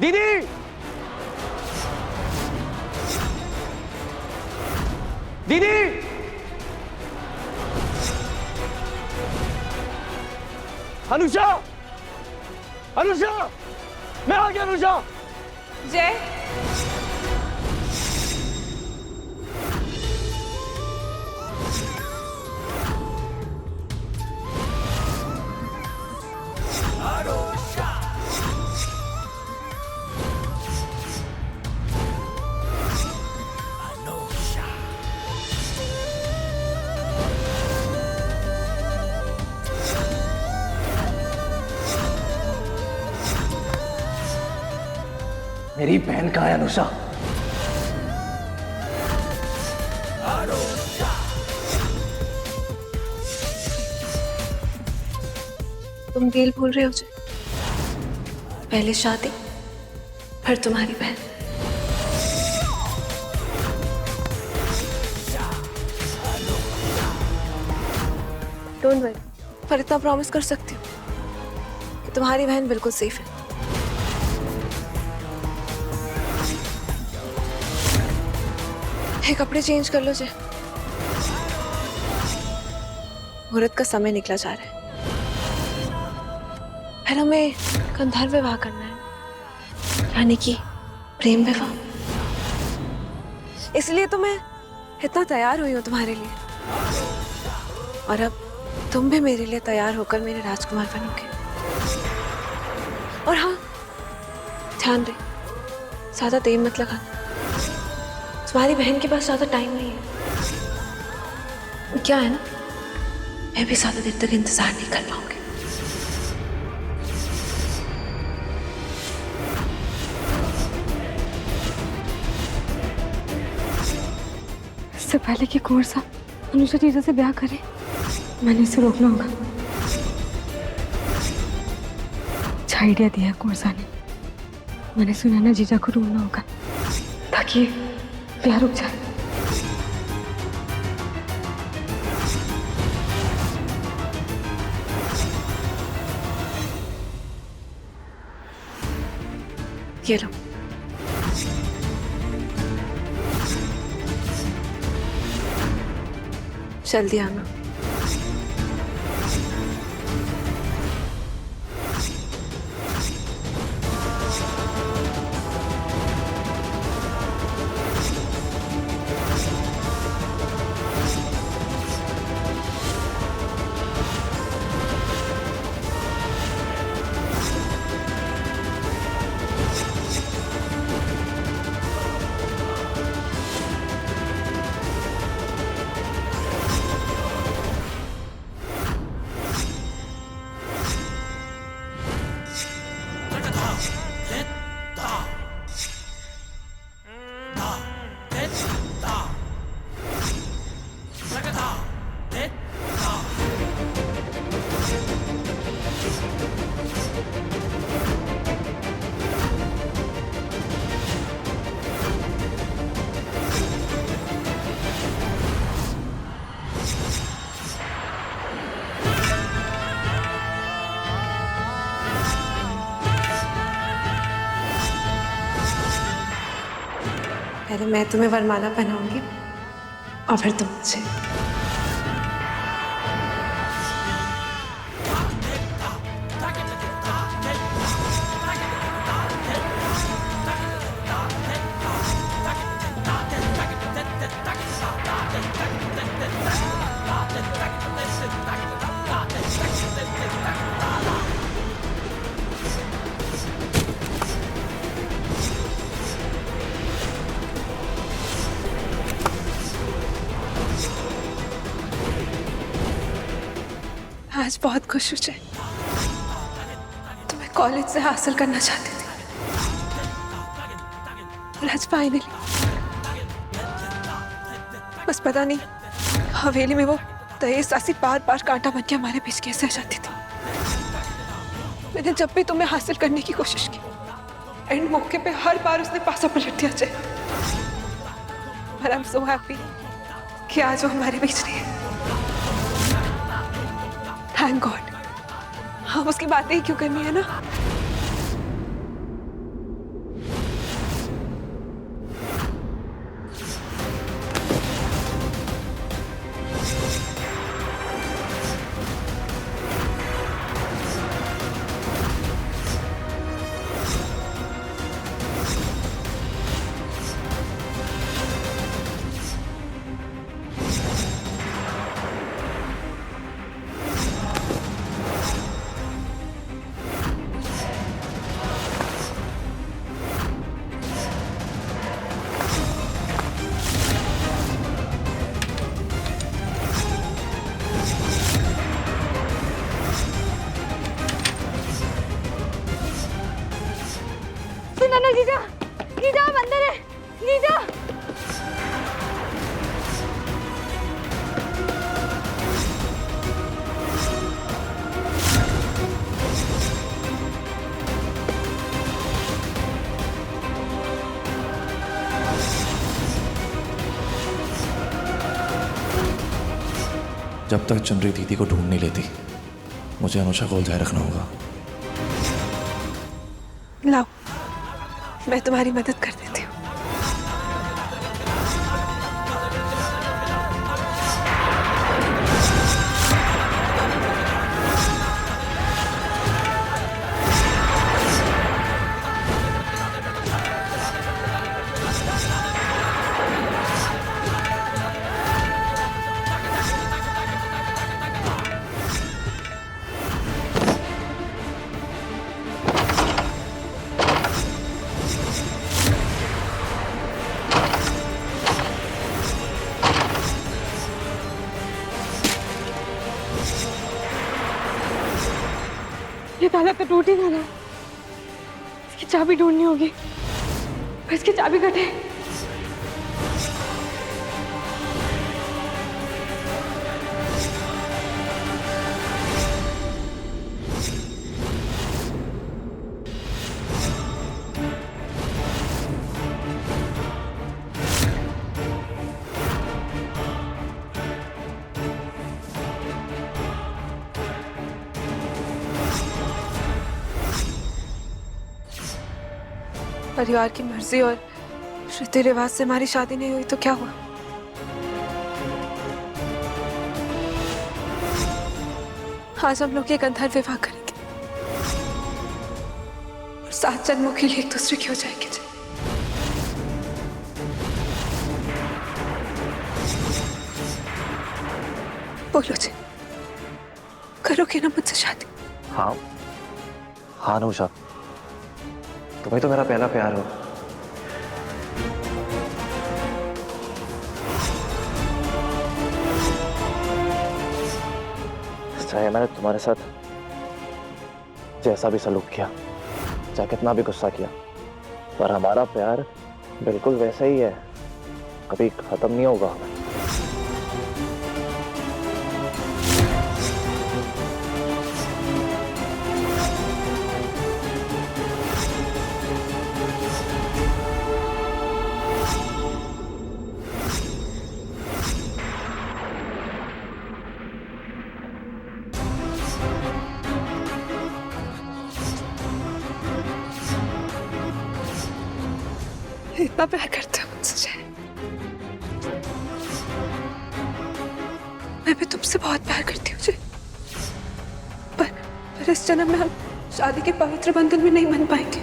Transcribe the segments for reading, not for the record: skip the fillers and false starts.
दीदी, दीदी, अनुषा, अनुषा, मैं आ गया अनुषा। जय, मेरी बहन कहाँ है अनुषा? तुम डील भूल रहे हो जय। पहले शादी, फिर तुम्हारी बहन। डोंट वरी, पर इतना प्रॉमिस कर सकती हूँ कि तुम्हारी बहन बिल्कुल सेफ है। ये कपड़े चेंज कर लो जय, मुहूर्त का समय निकला जा रहा है। फिर हमें गंधर्व विवाह करना है, यानी कि प्रेम विवाह। इसलिए तो मैं इतना तैयार हुई हूँ तुम्हारे लिए, और अब तुम भी मेरे लिए तैयार होकर मेरे राजकुमार बनोगे। और हाँ, ध्यान दे, ज्यादा देर मत लगाना। तुम्हारी बहन के पास ज्यादा टाइम नहीं है। क्या है ना, मैं भी ज्यादा देर तक इंतजार नहीं कर पाऊंगी। इससे पहले कि कुंवर साहब अनुषा जीजा से ब्याह करे, मैंने इसे रोकना होगा। अच्छा आइडिया दिया है कुंवर साहब ने। मैंने सुनैना जीजा को ढूंढना होगा ताकि ब्याह रुक जाए। ये लो, जल्दी आना। पहले मैं तुम्हें वरमाला पहनाऊंगी और फिर तुम मुझे। आज बहुत खुश हूँ जय, तुम्हें कॉलेज से हासिल करना चाहती थी और आज फाइनली। बस पता नहीं हवेली में वो तय सासी बार बार कांटा बन के हमारे बीच कैसे आ जाती थी। मैंने जब भी तुम्हें हासिल करने की कोशिश की, एंड मौके पे हर बार उसने पासा पलट दिया जय। पर आई एम सो हैप्पी कि आज वो हमारे बीच नहीं है। Thank God. हाँ, उसकी बातें ही क्यों करनी है ना। जब तक चुनरी दीदी को ढूंढ नहीं लेती मुझे अनुषा को उलझाए रखना होगा। लाओ, मैं तुम्हारी मदद कर देती हूँ। ये ताला तो टूट ही ना रहा। इसकी चाबी ढूंढनी होगी। इसकी चाबी कटे। परिवार की मर्जी और रीति रिवाज से हमारी शादी नहीं हुई तो क्या हुआ? आज हम लोग ये गंधर्व विवाह करेंगे और 7 जन्मों के लिए एक दूसरे के हो जाएंगे। बोलो जी, करोगे ना मुझसे शादी? हाँ हाँ अनुषा, तुम्हें तो मेरा पहला प्यार हो। चाहे मैंने तुम्हारे साथ जैसा भी सलूक किया, चाहे कितना भी गुस्सा किया, पर हमारा प्यार बिल्कुल वैसा ही है, कभी खत्म नहीं होगा। इतना प्यार करते हो मुझसे? मैं भी तुमसे बहुत प्यार करती हूँ जी। पर इस जन्म में हम शादी के पवित्र बंधन में नहीं बन पाएंगे,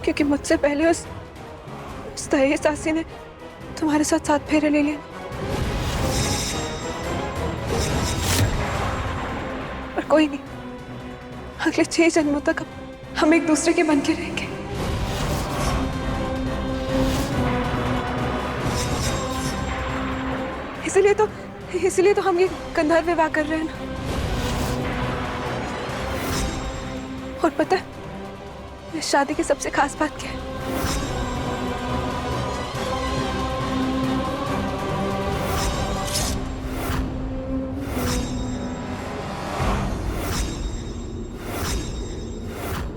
क्योंकि मुझसे पहले उस दहेज सासी ने तुम्हारे साथ 7 फेरे ले लिए। पर कोई नहीं, अगले 6 जन्मों तक हम एक दूसरे के बन के रहेंगे। इसलिए तो हम ये गंधर्व विवाह कर रहे हैं ना। और पता है इस शादी की सबसे खास बात क्या है?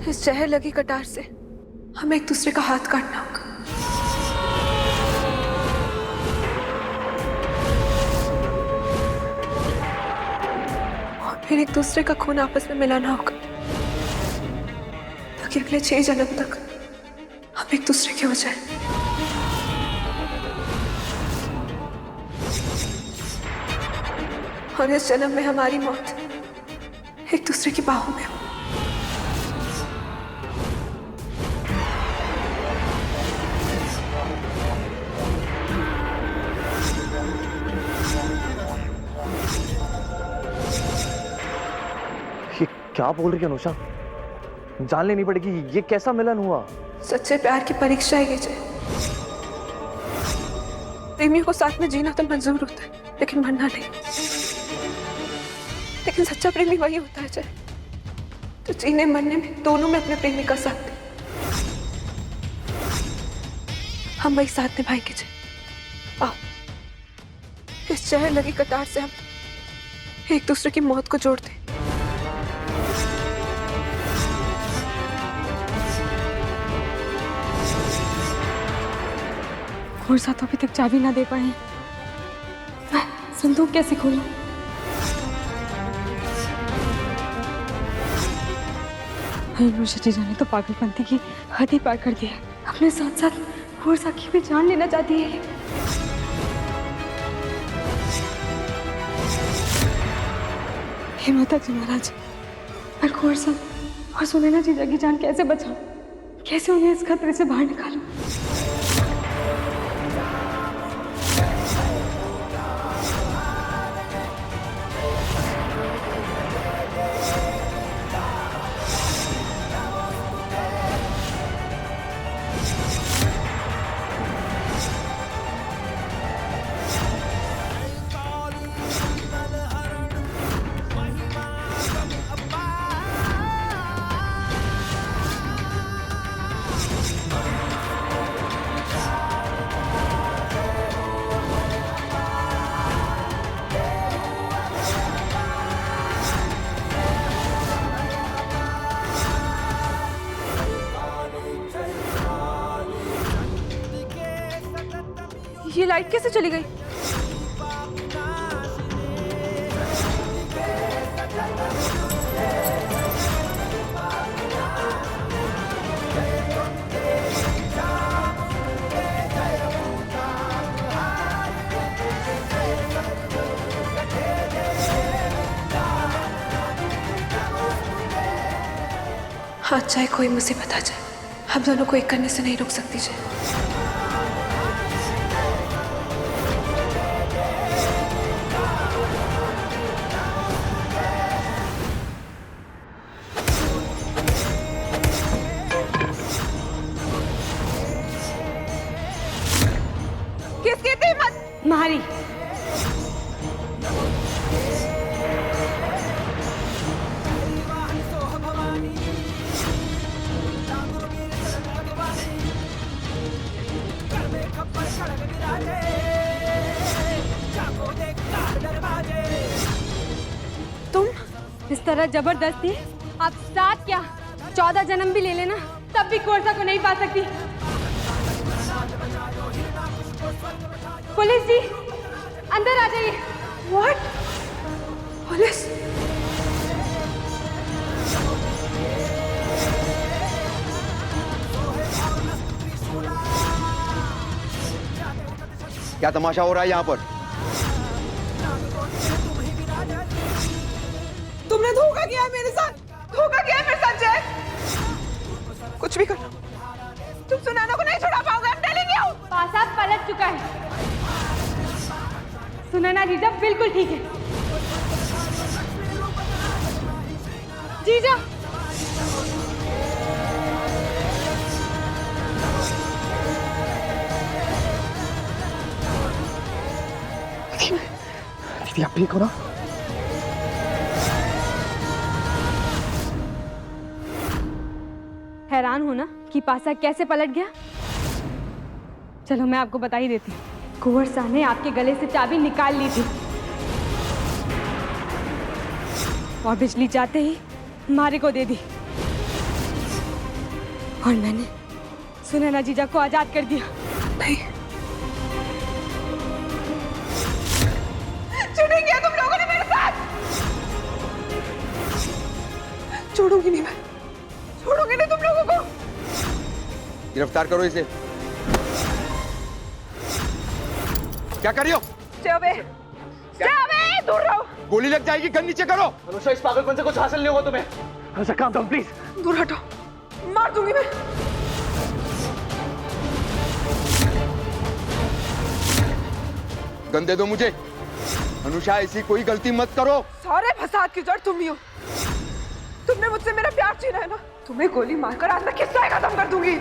इस जहर लगी कटार से हमें एक दूसरे का हाथ काटना होगा और फिर एक दूसरे का खून आपस में मिलाना होगा, ताकि अगले 6 जन्म तक हम एक दूसरे के हो जाए। और इस जन्म में हमारी मौत एक दूसरे की बाहों में हो। क्या बोल रही है अनुषा? जान लेनी पड़ेगी, ये कैसा मिलन हुआ? सच्चे प्यार की परीक्षा है ये जय। प्रेमियों को साथ में जीना तो मंजूर होता है, लेकिन मरना नहीं। लेकिन सच्चा प्रेमी वही होता है जय, तो जीने मरने में दोनों में अपने प्रेमी का साथ दे। हम वही साथ निभाएंगे जय। आओ, इस जहर लगी कतार से हम एक दूसरे की मौत को जोड़ दें। घोड़सा तो अभी तक चाबी ना दे पाए। संदूक कैसे खोलूं? अनुषा जीजा ने तो पागलपंती की हद ही पार कर दी है। अपने साथ साथ कोरसा की भी जान लेना चाहती है। हे माता जी महाराज, पर कोरसा और सुनैना जीजा की जान कैसे बचाऊं? कैसे उन्हें इस खतरे से बाहर निकालूं? ये लाइट कैसे चली गई? हाँ, चाहे कोई मुसीबत आ जाए, हम दोनों को एक करने से नहीं रोक सकती जी। किसकी थी मत? मारी। तुम इस तरह जबरदस्ती आप साथ क्या 14 जन्म भी ले लेना, तब भी कोरसा को नहीं पा सकती। पुलिस जी, अंदर आ जाइए। व्हाट? पुलिस? क्या तमाशा हो रहा है यहाँ पर? तुमने धोखा किया है मेरे साथ, धोखा किया है मेरे साथ जय। कुछ भी करो, तुम सुनैना को नहीं छुड़ा पाओगे। I'm telling you। पासा पलट चुका है। सुनैना जीजा बिल्कुल ठीक है। जीजा, दीदी आप ठीक हो ना? हैरान हो ना कि पासा कैसे पलट गया? चलो मैं आपको बता ही देती हूँ। कुंवर शाह ने आपके गले से चाबी निकाल ली थी और बिजली जाते ही मारे को दे दी, और मैंने सुनैना जीजा को आजाद कर दिया। नहीं, चुनी किया तुम लोगों ने मेरे साथ। छोड़ूंगी नहीं मैं, छोड़ूंगी नहीं तुम लोगों को। गिरफ्तार करो इसे। क्या कर रही हो? दूर रहो। गोली लग जाएगी, गन नीचे करो। अनुषा, इस पागलपन से कुछ हासिल नहीं होगा तुम्हें। Anusha calm down please. दूर हटो, मार दूंगी मैं। गन दे दो मुझे। अनुषा, ऐसी कोई गलती मत करो। सारे फसाद की जड़ तुम ही हो। तुमने मुझसे मेरा प्यार छीना है ना, तुम्हें गोली मारकर आज मैं किस्सा खत्म कर दूंगी।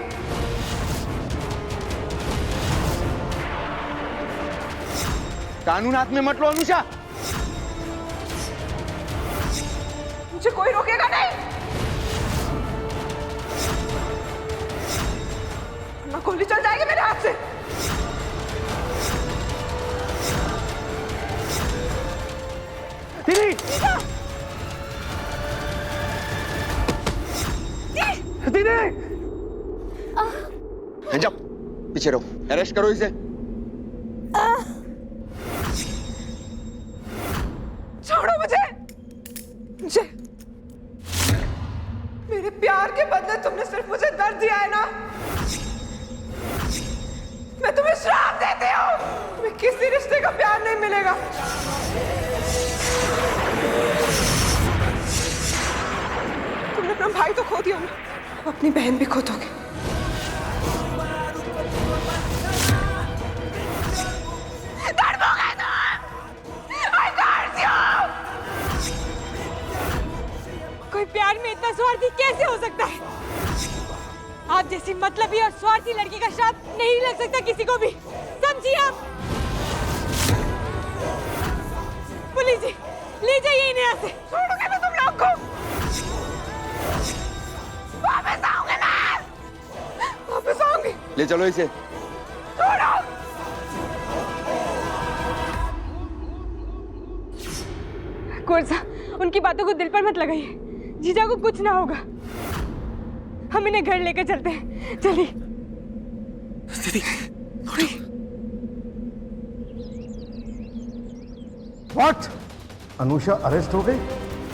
कानून हाथ में मत लो अनुषा। मुझे कोई रोकेगा नहीं, वरना गोली चल जाएगी मेरे हाथ से। दीदी, दीदी, जाओ पीछे रहो, अरेस्ट करो इसे। छोड़ो मुझे। जय, मेरे प्यार के बदले तुमने सिर्फ मुझे दर्द दिया है ना? मैं तुम्हें श्राप देती हूँ, तुम्हें किसी रिश्ते का प्यार नहीं मिलेगा। तुमने अपना भाई तो खो दिया ना, अब अपनी बहन भी खो दोगे। कोई प्यार में इतना स्वार्थी कैसे हो सकता है? आप जैसी मतलबी और स्वार्थी लड़की का श्राप नहीं लग सकता किसी को भी, समझिए आप। पुलिस जी, ले जाइए इन्हें यहाँ से। छोड़ोगे मैं तुम लोग को? वापस आऊंगी मैं, वापस आऊंगी। ले चलो इसे। छोड़ो। कोरसा, उनकी बातों को दिल पर मत लगाइए, जीजा को कुछ ना होगा। हम इन्हें घर लेकर चलते हैं, चलिए। दीदी व्हाट? अनुषा अरेस्ट हो गई?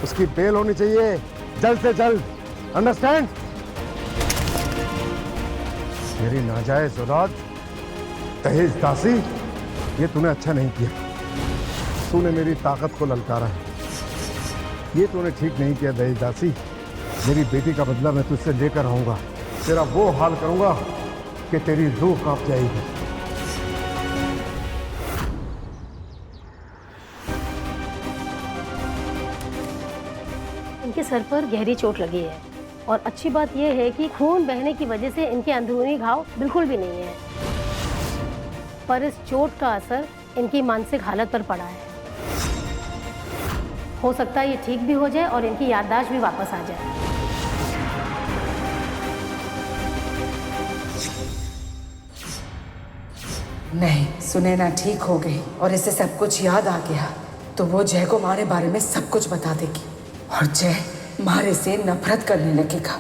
उसकी बेल होनी चाहिए जल्द से जल्द, अंडरस्टैंड? मेरी नाजायज औलाद दहेज दासी, ये तूने अच्छा नहीं किया। तूने मेरी ताकत को ललकारा है, ये तूने ठीक नहीं किया दहेज दासी। मेरी बेटी का बदला मैं तुझसे लेकर आऊंगा, तेरा वो हाल करूंगा कि तेरी रूह कांप जाएगी। इनके सर पर गहरी चोट लगी है और अच्छी बात यह है कि खून बहने की वजह से इनके अंदरूनी घाव बिल्कुल भी नहीं है, पर इस चोट का असर इनकी मानसिक हालत पर पड़ा है। हो सकता है ये ठीक भी हो जाए और इनकी याददाश्त भी वापस आ जाए। नहीं, सुनैना ठीक हो गई और इसे सब कुछ याद आ गया तो वो जय को मारे बारे में सब कुछ बता देगी और जय मारे से नफरत करने लगेगा।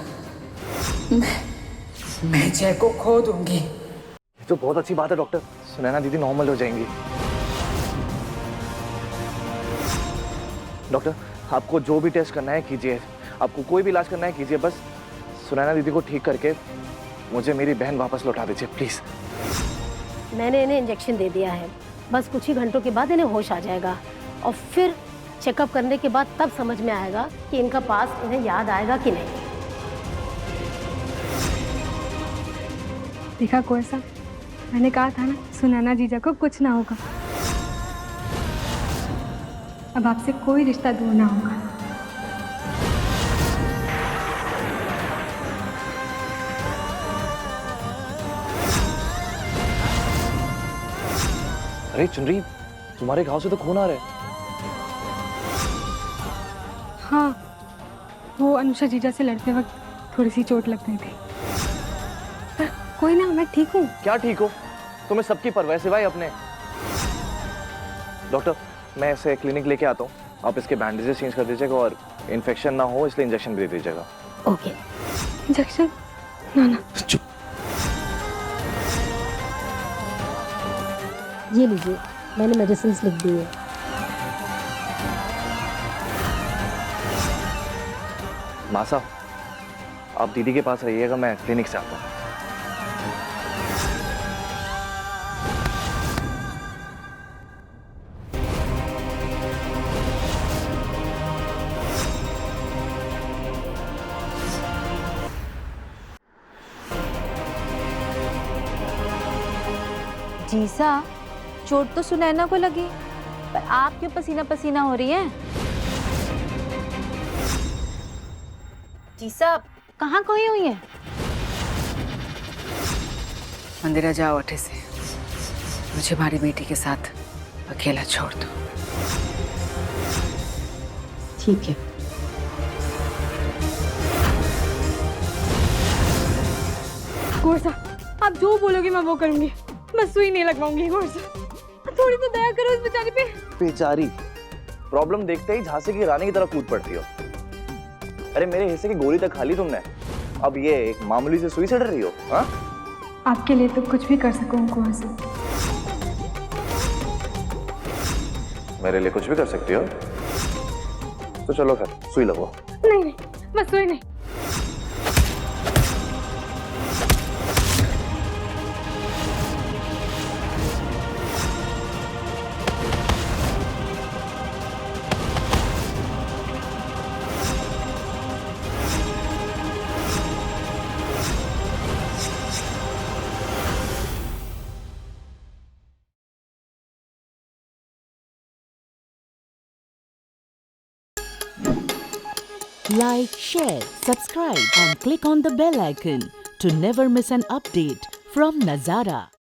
मैं जय को खो दूंगी। ये तो बहुत अच्छी बात है डॉक्टर, सुनैना दीदी नॉर्मल हो जाएंगी। डॉक्टर, आपको जो भी टेस्ट करना है कीजिए, आपको कोई भी इलाज करना है कीजिए, बस सुनैना दीदी को ठीक करके मुझे मेरी बहन वापस लौटा दीजिए प्लीज। मैंने इन्हें इंजेक्शन दे दिया है, बस कुछ ही घंटों के बाद इन्हें होश आ जाएगा और फिर चेकअप करने के बाद तब समझ में आएगा कि इनका पास इन्हें याद आएगा कि नहीं। देखा कोरसा, मैंने कहा था ना सुनैना जीजा को कुछ ना होगा। अब आपसे कोई रिश्ता दूर ना होगा। अरे चुनरी, तुम्हारे घाव से तो खून आ रहा है। हाँ, वो अनुषा जीजा से लड़ते वक्त थोड़ी सी चोट लग गई थी, पर कोई ना, मैं ठीक हूँ। क्या ठीक हो? तुम्हें सबकी परवाह सिवाय अपने। डॉक्टर, मैं इसे क्लिनिक लेके आता हूँ, आप इसके बैंडेजेस चेंज कर दीजिएगा और इन्फेक्शन ना हो इसलिए इंजेक्शन भी दे दीजिएगा। ओके। इंजेक्शन? ना ना। चुप। ये लीजिए, मैंने मेडिसिन लिख दी है। मासा, आप दीदी के पास रहिएगा, मैं क्लिनिक से आता हूँ। जीसा, चोट तो सुनैना को लगी, पर आप क्यों पसीना पसीना हो रही हैं? जीसा, कहाँ खोई हुई हैं? मंदिरा, जाओ अठे से, मुझे हमारी बेटी के साथ अकेला छोड़ दो। ठीक है। कोरसा, आप जो बोलोगे मैं वो करूंगी, मैं सुई नहीं लगवाऊंगी। कोरसा, थोड़ी तो दया करो इस बेचारी पे। बेचारी, प्रॉब्लम देखते ही झांसी की रानी की तरफ कूद पड़ती हो। अरे मेरे हिस्से की गोली तक खा ली तुमने, अब ये एक मामूली से सुई से डर रही हो? हाँ, आपके लिए तो कुछ भी कर सकूं कोरसा। मेरे लिए कुछ भी कर सकती हो? तो चलो फिर सुई लगो। नहीं नहीं, मैं सुई नहीं। Like, share, subscribe and click on the bell icon to never miss an update from Nazara.